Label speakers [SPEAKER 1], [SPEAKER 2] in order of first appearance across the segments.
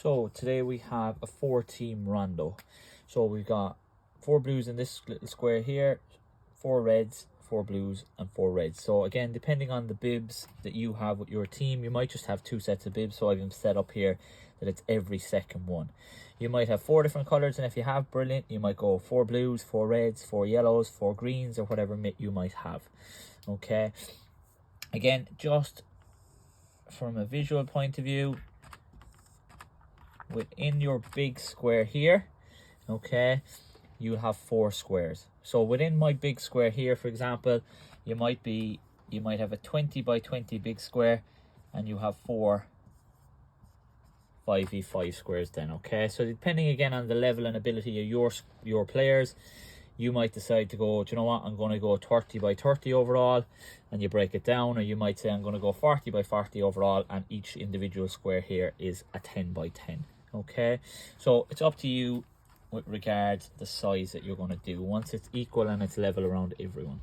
[SPEAKER 1] So today we have a 4-team rondo. So we've got 4 blues in this little square here, 4 reds, 4 blues and 4 reds. So again, depending on the bibs that you have with your team, you might just have 2 sets of bibs. So I've them set up here that it's every second one. You might have 4 different colors, and if you have, brilliant, you might go 4 blues, 4 reds, 4 yellows, 4 greens, or whatever you might have. Okay, again, just from a visual point of view, within your big square here, okay, you have 4 squares. So within my big square here, for example, you might have a 20 by 20 big square, and you have 4 5v5 squares then. Okay, so depending again on the level and ability of your players, you might decide to go, do you know what, I'm going to go 30 by 30 overall, and you break it down. Or you might say, I'm going to go 40 by 40 overall, and each individual square here is a 10 by 10. Okay, so it's up to you with regards to the size that you're going to do once it's equal and it's level around everyone.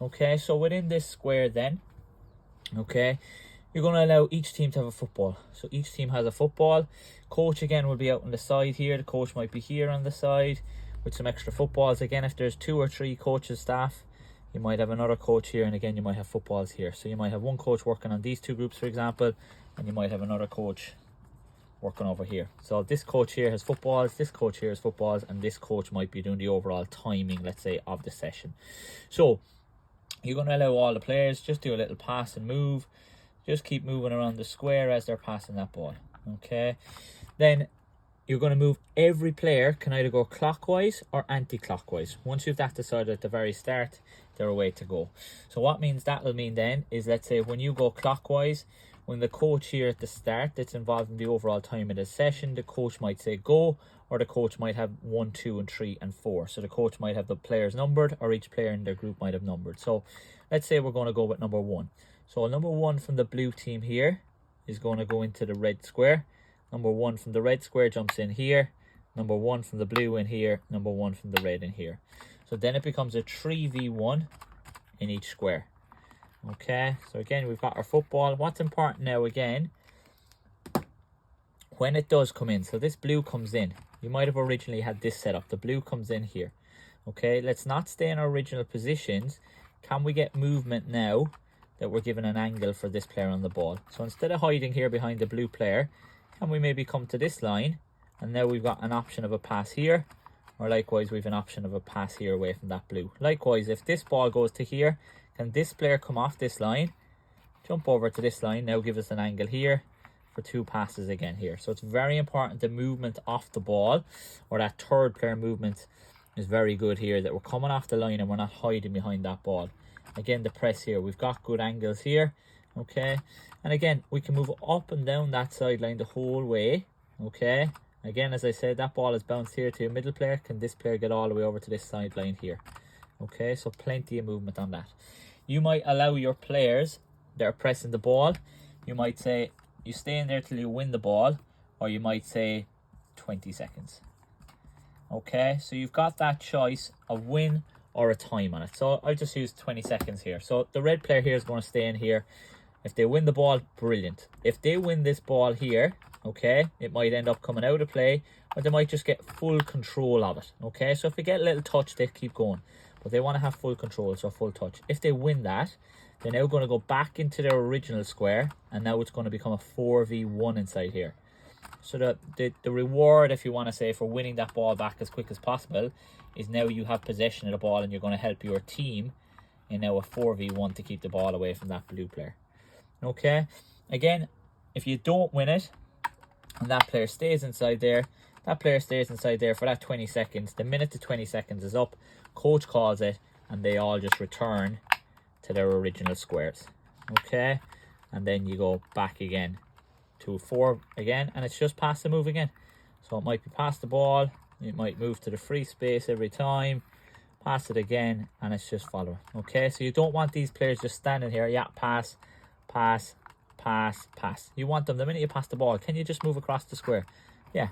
[SPEAKER 1] Okay, so within this square then, okay, you're going to allow each team to have a football. So each team has a football. Coach again will be out on the side here. The coach might be here on the side with some extra footballs. Again, if there's 2 or 3 coaches staff, you might have another coach here, and again you might have footballs here. So you might have one coach working on these 2 groups, for example, and you might have another coach working over here. So this coach here has footballs, this coach here has footballs, and this coach might be doing the overall timing, let's say, of the session. So you're going to allow all the players just do a little pass and move. Just keep moving around the square as they're passing that ball. Okay, then you're going to move. Every player can either go clockwise or anti-clockwise. Once you've that decided at the very start, they're away to go. So what that'll mean then is, let's say when you go clockwise, when the coach here at the start that's involved in the overall time of the session, the coach might say go, or the coach might have 1, 2 and 3 and 4. So the coach might have the players numbered, or each player in their group might have numbered. So let's say we're going to go with number 1. So number 1 from the blue team here is going to go into the red square. Number 1 from the red square jumps in here. Number 1 from the blue in here. Number 1 from the red in here. So then it becomes a 3v1 in each square. Okay, so again, we've got our football. What's important now again, when it does come in, so this blue comes in. You might have originally had this set up. The blue comes in here. Okay, let's not stay in our original positions. Can we get movement now that we're given an angle for this player on the ball? So instead of hiding here behind the blue player, can we maybe come to this line, and now we've got an option of a pass here, or likewise we've an option of a pass here away from that blue. Likewise, if this ball goes to here, can this player come off this line, jump over to this line, now give us an angle here for 2 passes again here. So it's very important the movement off the ball, or that third player movement, is very good here, that we're coming off the line and we're not hiding behind that ball. Again, the press here, we've got good angles here. Okay, and again, we can move up and down that sideline the whole way. Okay, again, as I said, that ball is bounced here to a middle player. Can this player get all the way over to this sideline here? Okay, so plenty of movement on that. You might allow your players that are pressing the ball, you might say you stay in there till you win the ball, or you might say 20 seconds. Okay, so you've got that choice of win or a time on it. So I'll just use 20 seconds here. So the red player here is going to stay in here. If they win the ball, brilliant. If they win this ball here, okay, it might end up coming out of play, or they might just get full control of it. Okay, so if they get a little touch, they keep going, but they want to have full control, so full touch. If they win that, they're now going to go back into their original square, and now it's going to become a 4v1 inside here. So the reward, if you want to say, for winning that ball back as quick as possible is now you have possession of the ball, and you're going to help your team in now a 4v1 to keep the ball away from that blue player. Okay, again, if you don't win it and that player stays inside there, that player stays inside there for that 20 seconds. The minute the 20 seconds is up, coach calls it, and they all just return to their original squares. Okay, and then you go back again to 4 again, and it's just pass the move again. So it might be pass the ball, it might move to the free space every time, pass it again, and it's just follow. Okay, so you don't want these players just standing here, yeah, pass, pass, pass, pass. You want them, the minute you pass the ball, can you just move across the square? Yeah.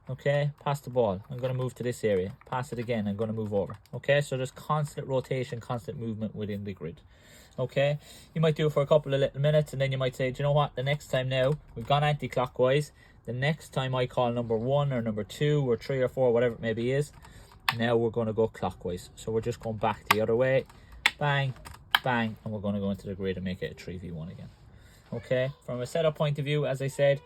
[SPEAKER 1] Okay, pass the ball, I'm going to move to this area, pass it again, I'm going to move over. Okay, so there's constant rotation, constant movement within the grid. Okay, you might do it for a couple of little minutes, and then you might say, do you know what, the next time now, we've gone anti-clockwise, The next time I call number 1 or number 2 or 3 or 4, whatever it maybe is, now we're going to go clockwise. So we're just going back the other way. Bang, bang, and we're going to go into the grid and make it a 3v1 again. Okay, from a setup point of view, as I said,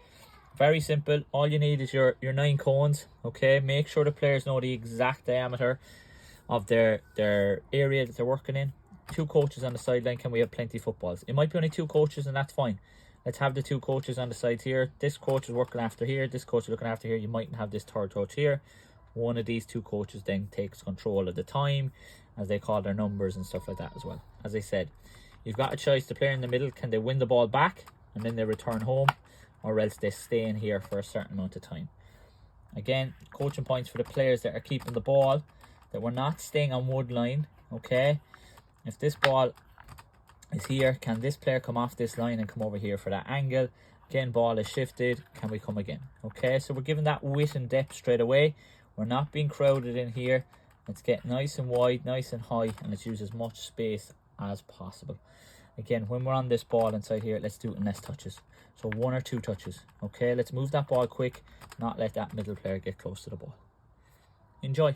[SPEAKER 1] very simple. All you need is your 9 cones. Okay, make sure the players know the exact diameter of their area that they're working in. 2 coaches on the sideline. Can we have plenty of footballs? It might be only 2 coaches, and that's fine. Let's have the 2 coaches on the sides here. This coach is working after here. This coach is looking after here. You mightn't have this third coach here. One of these 2 coaches then takes control of the time, as they call their numbers and stuff like that as well. As I said, you've got a choice. The player in the middle, can they win the ball back and then they return home, or else they stay in here for a certain amount of time. Again, coaching points for the players that are keeping the ball, that we're not staying on one line. Okay, if this ball is here, can this player come off this line and come over here for that angle? Again, ball is shifted, can we come again? Okay, so we're giving that width and depth straight away. We're not being crowded in here. Let's get nice and wide, nice and high, and let's use as much space as possible. Again, when we're on this ball inside here, let's do it in less touches. So 1 or 2 touches. Okay, let's move that ball quick, not let that middle player get close to the ball. Enjoy.